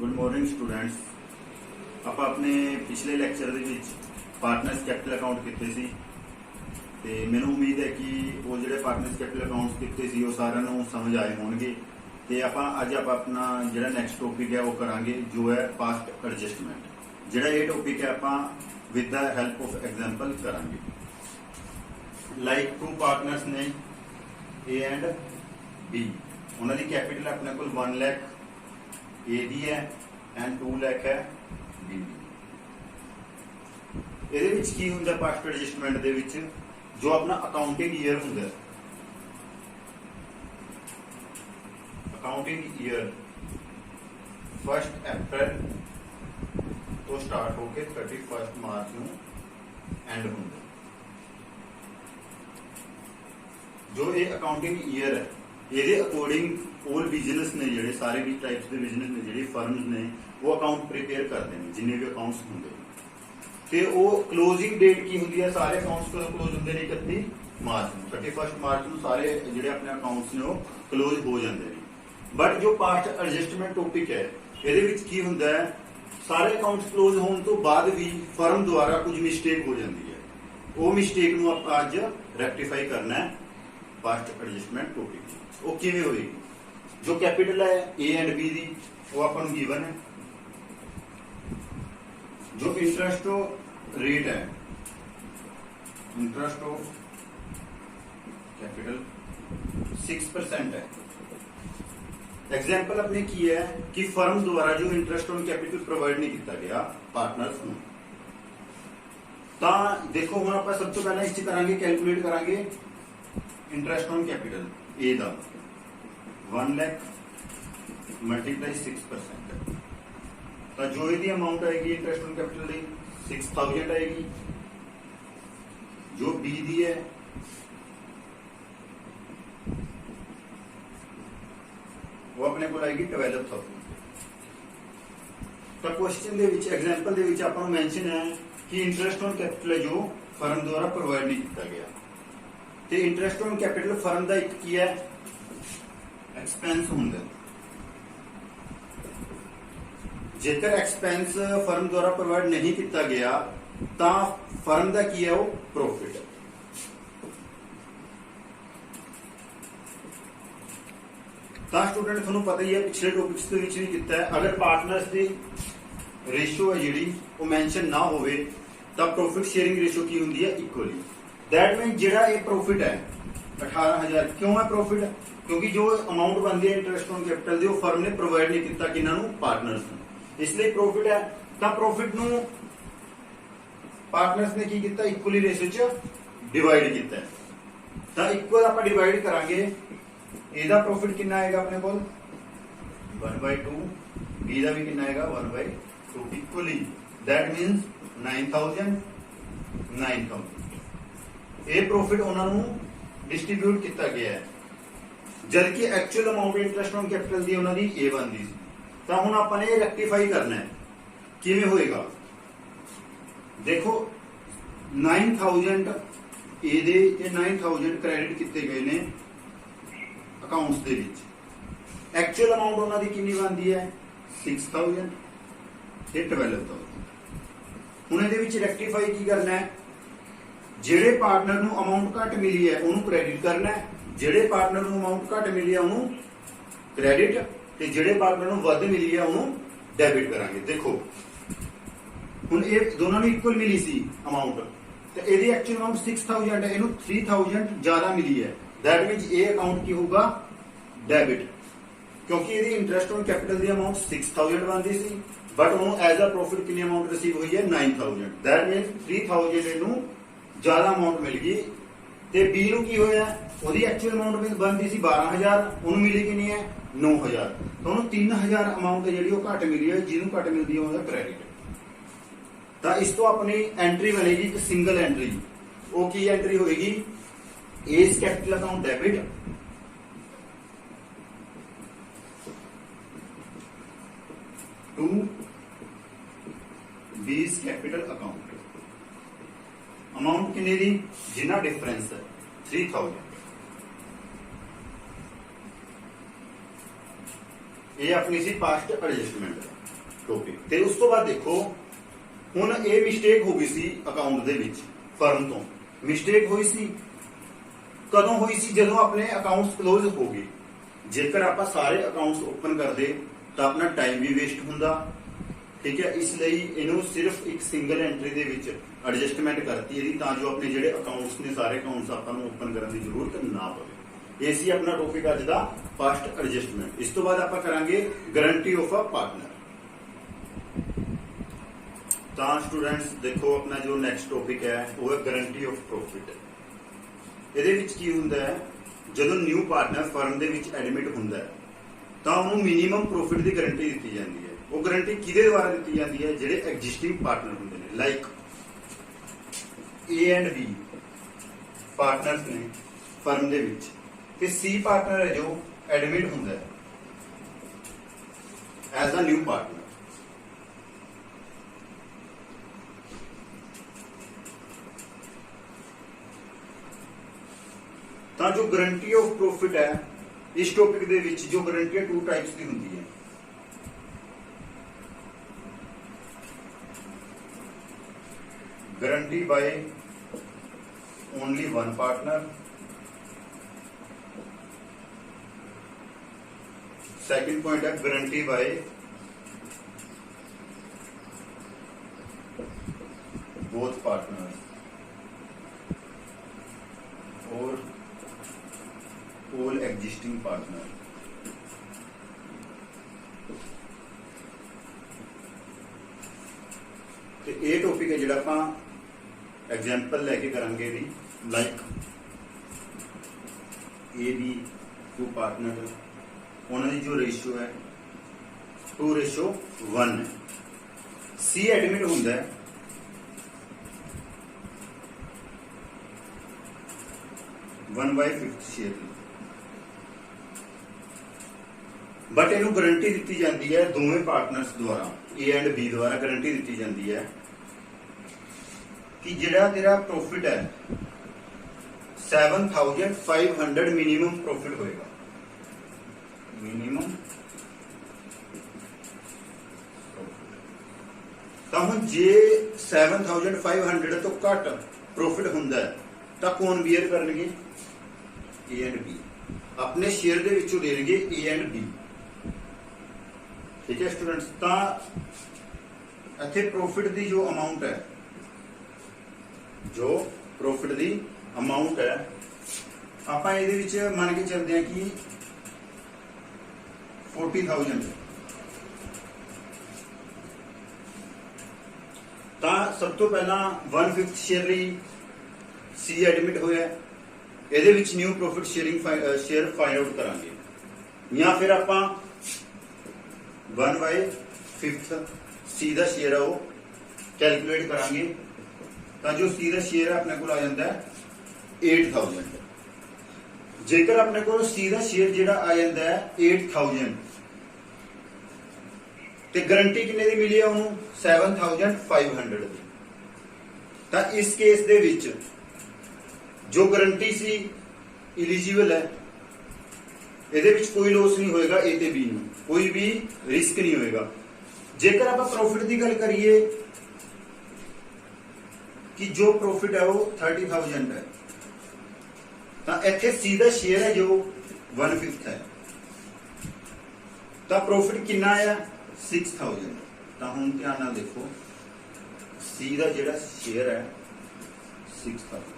Good morning students. आप अपने पिछले ਲੈਕਚਰ ਦੇ ਵਿੱਚ ਪਾਰਟਨਰਸ ਕੈਪੀਟਲ ਅਕਾਊਂਟ ਕੀਤੇ ਸੀ ਤੇ ਮੈਨੂੰ ਉਮੀਦ ਹੈ ਕਿ ਉਹ ਜਿਹੜੇ ਪਾਰਟਨਰਸ ਕੈਪੀਟਲ ਅਕਾਊਂਟਸ ਕੀਤੇ ਸੀ ਉਹ ਸਾਰਿਆਂ ਨੂੰ ਸਮਝ ਆਏ ਹੋਣਗੇ ਤੇ ਅੱਜ ਆਪਾਂ ਆਪਣਾ ਜਿਹੜਾ ਨੈਕਸਟ ਟੌਪਿਕ ਹੈ ਉਹ ਕਰਾਂਗੇ ਜੋ ਹੈ ਪਾਸਟ ਐਡਜਸਟਮੈਂਟ। ਜਿਹੜਾ ਇਹ ਟੌਪਿਕ ਹੈ ਆਪਾਂ with the help of example ਕਰਾਂਗੇ। ਲਾਈਕ ਟੂ ਪਾਰਟਨਰਸ ਨੇ A ਐਂਡ B, ਉਹਨਾਂ ਦੀ ਕੈਪੀਟਲ ਆਪਣੇ ਕੋਲ 1 ਲੱਖ A ਦੀ ਹੈ ਐਂਡ 2 ਲੱਖ ਹੈ B ਦੀ। ਇਹਦੇ ਵਿੱਚ ਕੀ ਹੁੰਦਾ ਪਾਸਟ ਐਡਜਸਟਮੈਂਟ ਦੇ ਵਿੱਚ ਜੋ ਆਪਣਾ ਅਕਾਊਂਟਿੰਗ ਈਅਰ ਹੁੰਦਾ, ਅਕਾਊਂਟਿੰਗ ਈਅਰ 1 ਅਪ੍ਰੈਲ ਤੋਂ ਸਟਾਰਟ ਹੋ ਕੇ 31 ਮਾਰਚ ਨੂੰ ਐਂਡ ਹੁੰਦਾ। ਜੋ ਇਹ ਅਕਾਊਂਟਿੰਗ ਈਅਰ ਹੈ ਇਹਦੇ ਅਕੋਰਡਿੰਗ all ਬਿਜ਼ਨਸ ਨੇ ਜਿਹੜੇ ਸਾਰੇ ਵੀ ਟਾਈਪਸ ਦੇ ਬਿਜ਼ਨਸ ਨੇ ਜਿਹੜੇ ਫਰਮਸ ਨੇ ਉਹ ਅਕਾਊਂਟ ਪ੍ਰੀਪੇਅਰ ਕਰਦੇ ਨੇ ਜਿੰਨੇ ਵੀ ਅਕਾਊਂਟਸ ਹੁੰਦੇ ਤੇ ਉਹ ਕਲੋਜ਼ਿੰਗ ਡੇਟ ਕੀ ਹੁੰਦੀ ਹੈ। ਸਾਰੇ ਅਕਾਊਂਟਸ ਕਦੋਂ ਕਲੋਜ਼ ਹੁੰਦੇ ਨੇ 31 ਮਾਰਚ ਨੂੰ, 31 ਮਾਰਚ ਨੂੰ ਸਾਰੇ ਜਿਹੜੇ ਆਪਣੇ ਅਕਾਊਂਟਸ ਨੇ ਉਹ ਕਲੋਜ਼ ਹੋ ਜਾਂਦੇ ਨੇ। ਬਟ ਜੋ ਪਾਸਟ ਐਡਜਸਟਮੈਂਟ ਟੌਪਿਕ ਹੈ ਇਹਦੇ ਵਿੱਚ ਕੀ ਹੁੰਦਾ ਹੈ, ਸਾਰੇ ਅਕਾਊਂਟਸ ਕਲੋਜ਼ ਹੋਣ ਤੋਂ ਬਾਅਦ ਵੀ ਫਰਮ ਦੁਆਰਾ ਕੁਝ ਮਿਸਟੇਕ ਹੋ ਜਾਂਦੀ ਹੈ। ਉਹ ਮਿਸਟੇਕ ਨੂੰ ਆਪਾਂ ਅੱਜ ਰੈਕਟੀਫਾਈ ਕਰਨਾ ਹੈ। ਪਾਸਟ ਐਡਜਸਟਮੈਂਟ ਟੌਪਿਕ ਉਹ ਕਿਵੇਂ ਹੋਏਗੀ, ਜੋ ਕੈਪੀਟਲ ਹੈ A ਐਂਡ B ਦੀ ਉਹ ਆਪਾਂ ਨੂੰ ਗਿਵਨ ਹੈ। ਜੋ ਇੰਟਰਸਟ ਰੇਟ ਹੈ ਇੰਟਰਸਟ ਆਫ ਕੈਪੀਟਲ 6% ਹੈ। ਐਗਜ਼ਾਮਪਲ ਆਪਣੇ ਕੀ ਹੈ ਕਿ ਫਰਮ ਦੁਆਰਾ ਜੋ ਇੰਟਰਸਟ ਔਨ ਕੈਪੀਟਲ ਪ੍ਰੋਵਾਈਡ ਨਹੀਂ ਕੀਤਾ ਗਿਆ ਪਾਰਟਨਰਸ ਨੂੰ, ਤਾਂ ਦੇਖੋ ਹੁਣ ਆਪਾਂ ਸਭ ਤੋਂ ਪਹਿਲਾਂ ਇਸ ਚ ਕਰਾਂਗੇ ਕੈਲਕੂਲੇਟ ਕਰਾਂਗੇ interest on capital A the 1 lakh multiply 6%, ਤਾਂ ਜੋ ਇਹਦੀ ਅਮਾਉਂਟ ਆਏਗੀ ਇੰਟਰਸਟ ਔਨ ਕੈਪੀਟਲ ਦੀ 6000 ਆਏਗੀ। ਜੋ B ਦੀ ਹੈ ਉਹ ਆਪਣੇ ਕੋਲ ਆਏਗੀ 12000। ਤਾਂ ਕੁਐਸਚਨ ਦੇ ਵਿੱਚ ਐਗਜ਼ਾਮਪਲ ਦੇ ਵਿੱਚ ਆਪਾਂ ਨੂੰ ਮੈਂਸ਼ਨ ਹੈ ਕਿ ਇੰਟਰਸਟ ਔਨ ਕੈਪੀਟਲ ਜੋ ਫਰਮ ਦੁਆਰਾ ਪ੍ਰੋਵਾਈਡ ਨਹੀਂ ਕੀਤਾ ਗਿਆ ਤੇ ਇੰਟਰਸਟ ਔਨ ਕੈਪੀਟਲ ਫਰਮ ਦਾ ਇੱਕ ਕੀ ਹੈ ਐਕਸਪੈਂਸ ਹੁੰਦਾ। ਜੇਕਰ ਐਕਸਪੈਂਸ ਫਰਮ ਦੁਆਰਾ ਪ੍ਰੋਵਾਈਡ ਨਹੀਂ ਕੀਤਾ ਗਿਆ ਤਾਂ ਫਰਮ ਦਾ ਕੀ ਹੈ ਉਹ ਪ੍ਰੋਫਿਟ ਹੈ। ਤਾਂ ਸਟੂਡੈਂਟ ਤੁਹਾਨੂੰ ਪਤਾ ਹੀ ਹੈ ਪਿਛਲੇ ਟੌਪਿਕਸ ਦੇ ਵਿੱਚ ਵੀ ਕੀਤਾ ਹੈ, ਅਗਰ ਪਾਰਟਨਰਸ ਦੀ ਰੇਸ਼ੋ ਹੈ ਜਿਹੜੀ ਉਹ ਮੈਂਸ਼ਨ ਨਾ ਹੋਵੇ ਤਾਂ ਪ੍ਰੋਫਿਟ ਸ਼ੇਅਰਿੰਗ ਰੇਸ਼ੋ ਕੀ ਹੁੰਦੀ ਹੈ ਇਕੁਅਲੀ। ਦੈਟ ਮੀਨ ਜਿਹੜਾ ਇਹ ਪ੍ਰੋਫਿਟ ਹੈ 18000 ਕਿਉਂ ਹੈ ਪ੍ਰੋਫਿਟ, ਕਿਉਂਕਿ ਜੋ ਅਮਾਉਂਟ ਬਣਦੀ ਹੈ ਇੰਟਰਸਟ ਔਨ ਕੈਪੀਟਲ ਦੀ ਉਹ ਫਰਮ ਨੇ ਪ੍ਰੋਵਾਈਡ ਨਹੀਂ ਕੀਤਾ ਕਿਹਨਾਂ ਨੂੰ ਪਾਰਟਨਰਸ ਨੂੰ, ਇਸ ਲਈ ਪ੍ਰੋਫਿਟ ਹੈ। ਤਾਂ ਪ੍ਰੋਫਿਟ ਨੂੰ ਪਾਰਟਨਰਸ ਨੇ ਕੀ ਕੀਤਾ ਇਕੁਅਲੀ ਰੇਸ਼ੋ ਚ ਡਿਵਾਈਡ ਕੀਤਾ। ਤਾਂ ਇਕੁਅਲ ਆਪਾਂ ਡਿਵਾਈਡ ਕਰਾਂਗੇ, ਇਹਦਾ ਪ੍ਰੋਫਿਟ ਕਿੰਨਾ ਆਏਗਾ ਆਪਣੇ ਕੋਲ 1/2, B ਦਾ ਵੀ ਕਿੰਨਾ ਆਏਗਾ 1/2 ਇਕੁਅਲੀ। ਦੈਟ ਮੀਨਸ 9000 ਇਹ ਪ੍ਰੋਫਿਟ ਉਹਨਾਂ ਨੂੰ ਡਿਸਟ੍ਰੀਬਿਊਟ ਕੀਤਾ ਗਿਆ ਹੈ, ਜਦਕਿ actual amount interest on capital ਦੀ ਉਹਨਾਂ ਦੀ A ਬਣਦੀ ਸੀ। ਤਾਂ ਹੁਣ ਆਪਾਂ ਨੇ ਇਹ ਰੈਕਟੀਫਾਈ ਕਰਨਾ ਹੈ, ਕਿਵੇਂ ਹੋਏਗਾ ਦੇਖੋ 9000 A ਦੇ ਤੇ 9000 ਕ੍ਰੈਡਿਟ ਕੀਤੇ ਗਏ ਨੇ ਅਕਾਊਂਟਸ ਦੇ ਵਿੱਚ। ਐਕਚੁਅਲ ਅਮਾਉਂਟ ਉਹਨਾਂ ਦੀ ਕਿੰਨੀ ਬਣਦੀ ਹੈ 6000 ਤੇ 12000। ਹੁਣ ਇਹਦੇ ਵਿੱਚ ਰੈਕਟੀਫਾਈ ਕੀ ਕਰਨਾ ਹੈ, ਜਿਹੜੇ ਪਾਰਟਨਰ ਨੂੰ ਅਮਾਉਂਟ ਘੱਟ ਮਿਲੀ ਹੈ ਉਹਨੂੰ ਕ੍ਰੈਡਿਟ ਕਰਨਾ ਹੈ, ਜਿਹੜੇ ਪਾਰਟਨਰ ਨੂੰ ਅਮਾਉਂਟ ਘੱਟ ਮਿਲੀ ਹੈ ਉਹਨੂੰ ਕ੍ਰੈਡਿਟ ਤੇ ਜਿਹੜੇ ਪਾਰਟਨਰ ਨੂੰ ਵੱਧ ਮਿਲੀ ਹੈ ਉਹਨੂੰ ਡੈਬਿਟ ਕਰਾਂਗੇ। ਦੇਖੋ ਹੁਣ ਇਹ ਦੋਨਾਂ ਨੂੰ ਇਕੁਅਲ ਮਿਲੀ ਸੀ ਅਮਾਉਂਟ ਤੇ ਇਹਦੀ ਐਕਚੁਅਲ ਅਮਾਉਂਟ 6000 ਹੈ, ਇਹਨੂੰ 3000 ਜ਼ਿਆਦਾ ਮਿਲੀ ਹੈ। ਦੈਟ ਮੀਨਸ ਇਹ ਅਕਾਊਂਟ ਕੀ ਹੋਊਗਾ ਡੈਬਿਟ, ਕਿਉਂਕਿ ਇਹਦੀ interest on capital the amount 6000 ਬਣਦੀ ਸੀ ਬਟ ਉਹਨੂੰ ਐਜ਼ ਅ ਪ੍ਰੋਫਿਟ ਕਿੰਨੀ ਅਮਾਉਂਟ ਰਿਸੀਵ ਹੋਈ ਹੈ 9000। ਦੈਟ ਮੀਨਸ 3000 ਇਹਨੂੰ ਜ਼ਿਆਦਾ ਅਮਾਉਂਟ ਮਿਲ ਗਈ। ਤੇ B ਨੂੰ ਕੀ ਹੋਇਆ ਉਹਦੀ ਐਕਚੁਅਲ ਅਮਾਉਂਟ ਬਣਦੀ ਸੀ 12000, ਉਹਨੂੰ ਮਿਲੀ ਕਿੰਨੀ ਹੈ 9000। ਤਾਂ ਉਹਨੂੰ 3000 ਅਮਾਉਂਟ ਜਿਹੜੀ ਉਹ ਘੱਟ ਮਿਲੀ ਹੈ, ਜਿਹਨੂੰ ਘੱਟ ਮਿਲਦੀ ਹੈ ਉਹਦਾ ਕ੍ਰੈਡਿਟ। ਤਾਂ ਇਸ ਤੋਂ ਆਪਣੀ ਐਂਟਰੀ ਬਣੇਗੀ ਇੱਕ ਸਿੰਗਲ ਐਂਟਰੀ, ਉਹ ਕੀ ਐਂਟਰੀ ਹੋਏਗੀ A's capital account debit to B's capital account. Amount ਕਿੰਨੀ ਦੀ ਜਿੰਨਾ ਡਿਫਰੈਂਸ ਹੈ 3000। ਇਹ ਆਪਣੀ ਸੀ ਪਾਸਟ ਐਡਜਸਟਮੈਂਟ। ਟੌਪਿਕ। ਤੇ ਉਸ ਤੋਂ ਬਾਅਦ ਦੇਖੋ ਹੁਣ ਇਹ ਮਿਸਟੇਕ ਹੋ ਗਈ ਸੀ ਅਕਾਊਂਟ ਦੇ ਵਿੱਚ, ਫਰਮ ਤੋਂ ਮਿਸਟੇਕ ਹੋਈ ਸੀ। ਕਦੋਂ ਹੋਈ ਸੀ? ਜਦੋਂ ਆਪਣੇ ਅਕਾਊਂਟਸ ਕਲੋਜ਼ ਹੋ ਗਏ। ਜੇਕਰ ਆਪਾਂ ਸਾਰੇ ਅਕਾਊਂਟਸ ਓਪਨ ਕਰਦੇ ਤਾਂ ਆਪਣਾ ਟਾਈਮ ਵੀ ਵੇਸਟ ਹੁੰਦਾ, ਠੀਕ ਹੈ। ਇਸ ਲਈ ਇਹਨੂੰ ਸਿਰਫ ਇੱਕ ਸਿੰਗਲ ਐਂਟਰੀ ਦੇ ਵਿੱਚ ਐਡਜਸਟਮੈਂਟ ਕਰਤੀ ਇਹਦੀ, ਤਾਂ ਜੋ ਆਪਣੇ ਜਿਹੜੇ ਅਕਾਊਂਟਸ ਨੇ ਸਾਰੇ ਅਕਾਊਂਟਸ ਆਪਾਂ ਨੂੰ ਓਪਨ ਕਰਨ ਦੀ ਜ਼ਰੂਰਤ ਨਾ ਪਵੇ। ਇਹ ਸੀ ਆਪਣਾ ਟੌਪਿਕ ਅੱਜ ਦਾ, ਫਸਟ ਐਡਜਸਟਮੈਂਟ। ਇਸ ਤੋਂ ਬਾਅਦ ਆਪਾਂ ਕਰਾਂਗੇ ਗਾਰੰਟੀ ਆਫ ਅ ਪਾਰਟਨਰ। ਤਾਂ ਸਟੂਡੈਂਟਸ ਦੇਖੋ ਆਪਣਾ ਜੋ ਨੈਕਸਟ ਟੌਪਿਕ ਹੈ ਉਹ ਹੈ ਗਾਰੰਟੀ ਆਫ ਪ੍ਰੋਫਿਟ। ਇਹਦੇ ਵਿੱਚ ਕੀ ਹੁੰਦਾ ਹੈ, ਜਦੋਂ ਨਿਊ ਪਾਰਟਨਰ ਫਰਮ ਦੇ ਵਿੱਚ ਐਡਮਿਟ ਹੁੰਦਾ ਹੈ ਤਾਂ ਉਹਨੂੰ ਮਿਨੀਮਮ ਪ੍ਰੋਫਿਟ ਦੀ ਗਾਰੰਟੀ ਦਿੱਤੀ ਜਾਂਦੀ ਹੈ। ਉਹ ਗਾਰੰਟੀ ਕਿਹਦੇ ਦੁਆਰਾ ਦਿੱਤੀ ਜਾਂਦੀ ਹੈ? ਜਿਹੜੇ ਐਗਜ਼ਿਸਟਿੰਗ ਪਾਰਟਨਰ ਹੁੰਦੇ ਨੇ, like A and B partners ਨੇ ਫਰਮ ਦੇ ਵਿੱਚ, ਤੇ C ਪਾਰਟਨਰ ਹੈ ਜੋ ਐਡਮਿਟ ਹੁੰਦਾ ਹੈ ਐਜ਼ ਅ ਨਿਊ ਪਾਰਟਨਰ। ਤਾਂ ਜੋ ਗਾਰੰਟੀ ਆਫ ਪ੍ਰੋਫਿਟ ਹੈ, ਇਸ ਟੌਪਿਕ ਦੇ ਵਿੱਚ ਜੋ ਗਾਰੰਟੀ ਹੈ 2 ਟਾਈਪਸ ਦੀ ਹੁੰਦੀ ਹੈ। Guarantee ਬਾय only one partner, second point है गारंटी बाय बोथ पार्टनर और ऑल एग्जिस्टिंग पार्टनर। तो ये टॉपिक है जिहड़ा आपां एग्जाम्पल लैके करांगे दी, लाइक ए बी 2 पार्टनर, उन्होंने जो रेशियो है 2:1 है। सी एडमिट होंदा है 1/5 शेयर, बट इनू गारंटी दी जाती है दोवें पार्टनर्स द्वारा, ए एंड बी द्वारा गारंटी दी जाती है कि जिहड़ा तेरा प्रॉफिट है 7,500 मिनिमम प्रॉफिट होएगा, मिनिमम। तो हम जे 7,500 तो घट प्रॉफिट हुंदा है तो कौन बियर करनगे? ए एंड बी, अपने शेयर दे विचों देणगे ए एंड बी, ठीक है स्टूडेंट्स। तो इत्थे प्रॉफिट दी जो अमाउंट है, जो प्रॉफिट दी अमाउंट है, आपां इहदे विच मान के चलदे हां कि 40,000। तो सब तो पहला 1/5 शेयर ਲਈ सी एडमिट होया, ਇਹਦੇ ਵਿੱਚ new profit share find out करांगे, या फिर आपां 1/5 सी ਦਾ शेयर है वो कैलकुलेट करांगे। तो जो सी ਦਾ शेयर है अपने को आ जाता है 8,000। जेकर अपने को सी ਦਾ शेयर ਜਿਹੜਾ ਆ ਜਾਂਦਾ है 8,000 ਤੇ ਗਾਰੰਟੀ ਕਿੰਨੇ ਦੀ ਮਿਲੀ ਹੈ ਉਹਨੂੰ? 7,500 ਦੀ। ਤਾਂ ਇਸ ਕੇਸ ਦੇ ਵਿੱਚ ਜੋ ਗਾਰੰਟੀ ਸੀ ਇਲੀਜੀਬਲ ਹੈ, ਇਹਦੇ ਵਿੱਚ ਕੋਈ ਲੋਸ ਨਹੀਂ ਹੋਏਗਾ A ਤੇ B ਨੂੰ, ਕੋਈ ਵੀ ਰਿਸਕ ਨਹੀਂ ਹੋਏਗਾ। ਜੇਕਰ ਆਪਾਂ ਪ੍ਰੋਫਿਟ ਦੀ ਗੱਲ ਕਰੀਏ ਕਿ ਜੋ ਪ੍ਰੋਫਿਟ ਹੈ ਉਹ 30,000 ਹੈ, ਤਾਂ ਇੱਥੇ C ਦਾ ਸ਼ੇਅਰ ਹੈ ਜੋ 1/5 ਹੈ, ਤਾਂ ਪ੍ਰੋਫਿਟ ਕਿੰਨਾ ਆਇਆ? 6,000। ਤਾਂ ਹੁਣ ਧਿਆਨ ਨਾਲ ਦੇਖੋ, C ਦਾ ਜਿਹੜਾ ਸ਼ੇਅਰ ਹੈ 6,000,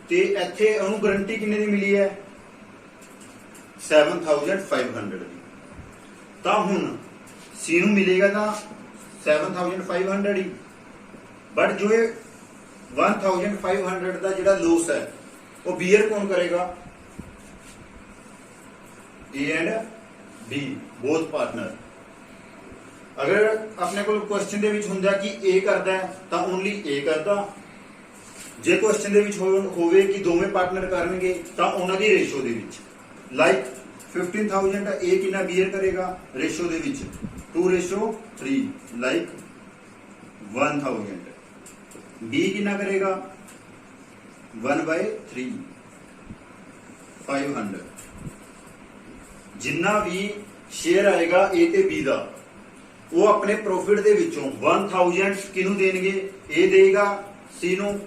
ਤੇ ਇੱਥੇ ਉਹਨੂੰ ਗਾਰੰਟੀ ਕਿੰਨੇ ਦੀ ਮਿਲੀ ਹੈ? 7,500 ਦੀ। ਤਾਂ ਹੁਣ C ਨੂੰ ਮਿਲੇਗਾ ਤਾਂ 7,500 ਹੀ, बट जो 1,500 का जो लॉस है वो बीयर कौन करेगा? A and B both partner. अगर अपने को क्वेश्चन दे विच हुंदा कि ए करदा है तो ओनली ए करदा, जे क्वेश्चन दे विच होवे कि दोवें पार्टनर करनगे तो उन्हां दी रेशो दे विच, लाइक 15,000 ए कितना बीयर करेगा रेशो दे विच 2:3, लाइक 1,000 बी कितना करेगा 1/3 500। ਜਿੰਨਾ ਵੀ ਸ਼ੇਅਰ ਆਏਗਾ A ਤੇ B ਦਾ ਉਹ ਆਪਣੇ ਪ੍ਰੋਫਿਟ ਦੇ ਵਿੱਚੋਂ 1000 ਕਿਹਨੂੰ ਦੇਣਗੇ, A ਦੇਗਾ C ਨੂੰ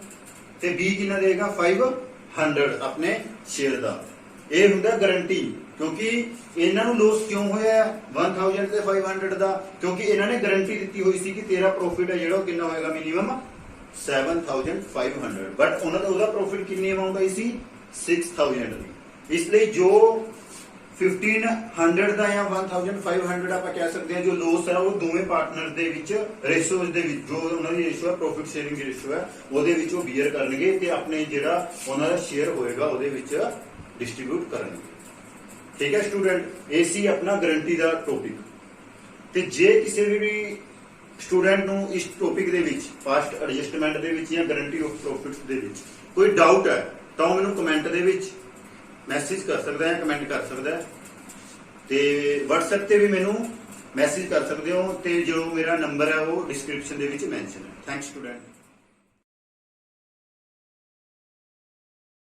ਤੇ B ਕਿੰਨਾ ਦੇਗਾ 500 ਆਪਣੇ ਸ਼ੇਅਰ ਦਾ। ਇਹ ਹੁੰਦਾ ਗਾਰੰਟੀ, ਕਿਉਂਕਿ ਇਹਨਾਂ ਨੂੰ ਲੋਸ ਕਿਉਂ ਹੋਇਆ 1000 ਤੇ 500 ਦਾ, ਕਿਉਂਕਿ ਇਹਨਾਂ ਨੇ ਗਾਰੰਟੀ ਦਿੱਤੀ ਹੋਈ ਸੀ ਕਿ ਤੇਰਾ ਪ੍ਰੋਫਿਟ ਹੈ ਜਿਹੜਾ ਉਹ ਕਿੰਨਾ ਹੋਏਗਾ ਮਿਨੀਮਮ 7500, ਬਟ ਉਹਨਾਂ ਦਾ ਉਹਦਾ ਪ੍ਰੋਫਿਟ ਕਿੰਨੀ ਅਮਾਉਂਟ ਆਈ ਸੀ 6000 ਦੀ। ਇਸ ਲਈ ਜੋ 1500 ਦਾ ਜਾਂ 1500 ਆਪਾਂ ਕਹਿ ਸਕਦੇ ਹਾਂ ਜੋ ਲੋਸ ਹੈ ਉਹ ਦੋਵੇਂ ਪਾਰਟਨਰ ਦੇ ਵਿੱਚ ਰੇਸ਼ੋ ਦੇ ਵਿੱਚ ਜੋ ਉਹਨਾਂ ਦੀ ਰੇਸ਼ੋ ਹੈ ਪ੍ਰੋਫਿਟ ਸ਼ੇਅਰਿੰਗ ਦੀ ਰੇਸ਼ੋ ਹੈ ਉਹਦੇ ਵਿੱਚ ਉਹ ਬੀਅਰ ਕਰਨਗੇ ਤੇ ਆਪਣੇ ਜਿਹੜਾ ਉਹਨਾਂ ਦਾ ਸ਼ੇਅਰ ਹੋਏਗਾ ਉਹਦੇ ਵਿੱਚ ਡਿਸਟ੍ਰੀਬਿਊਟ ਕਰਨਗੇ। ਠੀਕ ਹੈ ਸਟੂਡੈਂਟ, ਇਹ ਸੀ ਆਪਣਾ ਗਾਰੰਟੀ ਦਾ ਟੌਪਿਕ। ਤੇ ਜੇ ਕਿਸੇ ਵੀ ਸਟੂਡੈਂਟ ਨੂੰ ਇਸ ਟੌਪਿਕ ਦੇ ਵਿੱਚ ਫਾਸਟ ਐਡਜਸਟਮੈਂਟ ਦੇ ਵਿੱਚ ਜਾਂ ਗਾਰੰਟੀ ਆਫ ਪ੍ਰੋਫਿਟਸ ਦੇ ਵਿੱਚ ਕੋਈ ਡਾਊਟ ਹੈ ਤਾਂ ਉਹ ਮੈਨੂੰ ਕਮੈਂਟ ਦੇ ਵਿੱਚ ਮੈਸੇਜ ਕਰ ਸਕਦਾ ਹੈ, ਕਮੈਂਟ ਕਰ ਸਕਦਾ ਹੈ ਤੇ WhatsApp ਤੇ ਵੀ ਮੈਨੂੰ ਮੈਸੇਜ ਕਰ ਸਕਦੇ ਹੋ ਤੇ ਜੋ ਮੇਰਾ ਨੰਬਰ ਹੈ ਉਹ ਡਿਸਕ੍ਰਿਪਸ਼ਨ ਦੇ ਵਿੱਚ ਮੈਂਸ਼ਨ ਹੈ। Thanks student.